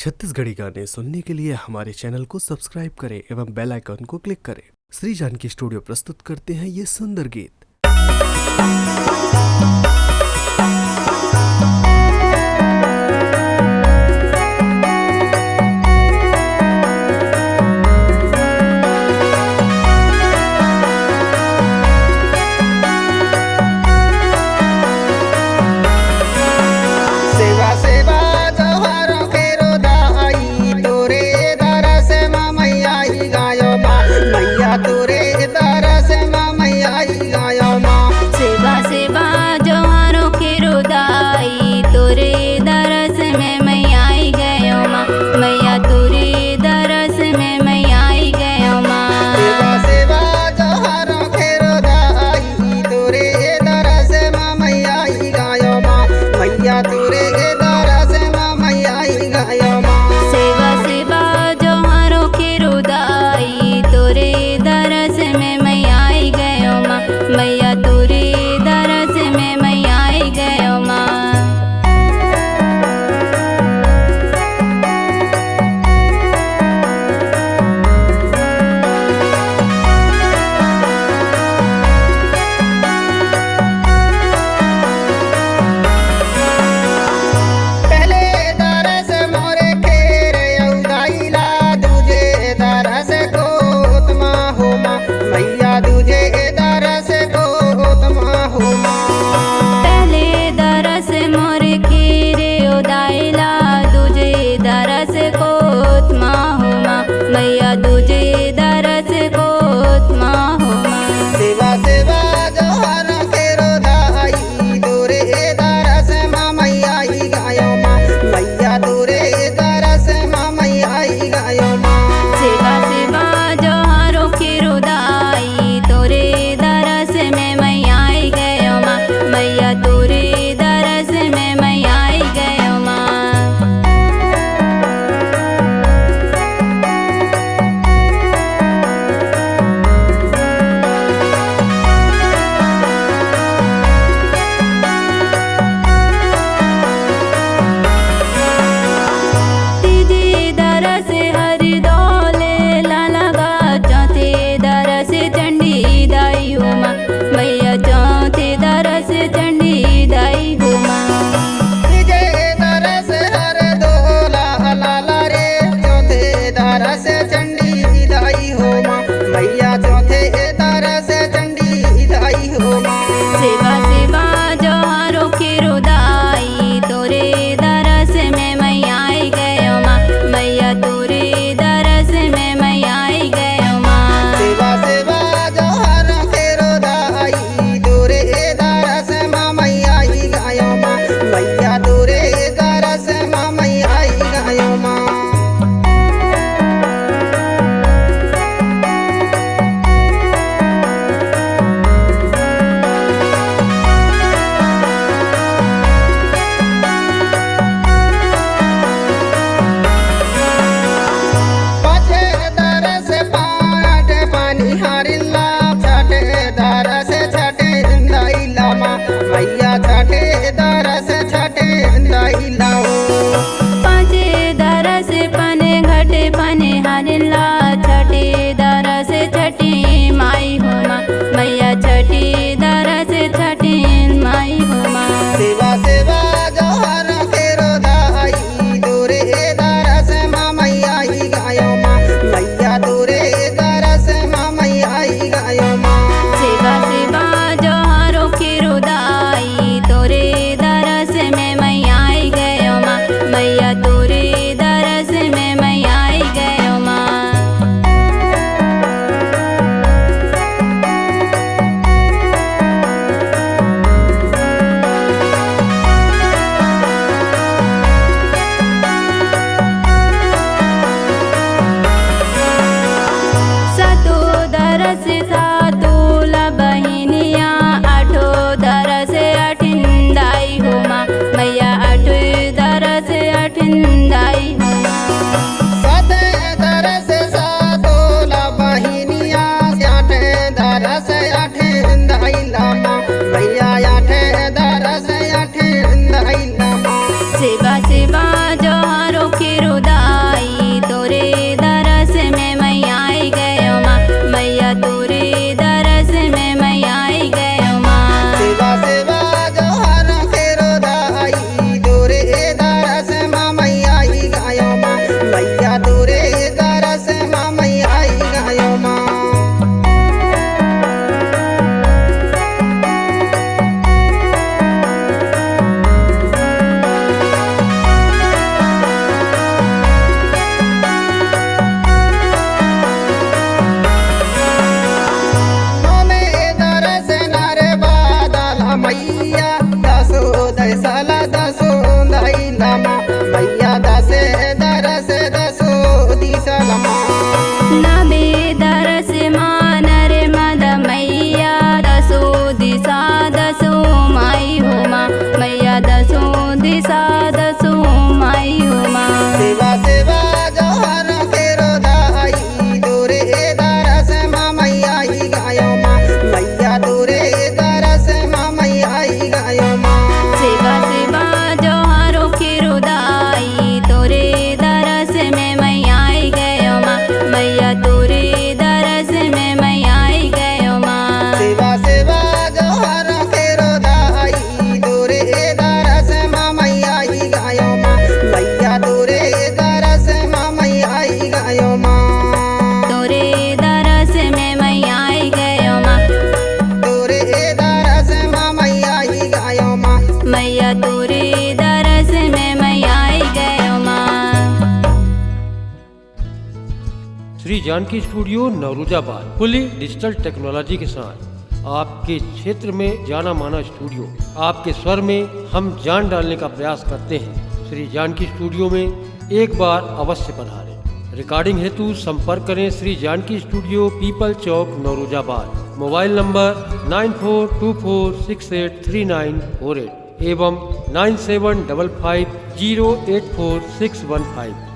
छत्तीसगढ़ी गाने सुनने के लिए हमारे चैनल को सब्सक्राइब करें एवं बेल आइकन को क्लिक करें। श्री जानकी स्टूडियो प्रस्तुत करते हैं ये सुंदर गीत। सेवा सेवा जवाहरों के रोदाई तोरे दरा से मैया ही गायो माँ मैया तोरे दरा से मैया ही गायो माँ सेवा सेवा जो श्री जानकी स्टूडियो नौरोजाबाद फुली डिजिटल टेक्नोलॉजी के साथ आपके क्षेत्र में जाना माना स्टूडियो। आपके स्वर में हम जान डालने का प्रयास करते हैं। श्री जानकी स्टूडियो में एक बार अवश्य पधारें। रिकॉर्डिंग हेतु संपर्क करें श्री जानकी स्टूडियो, पीपल चौक, नौरोजाबाद। मोबाइल नंबर 9424683948 एवं 9755084615।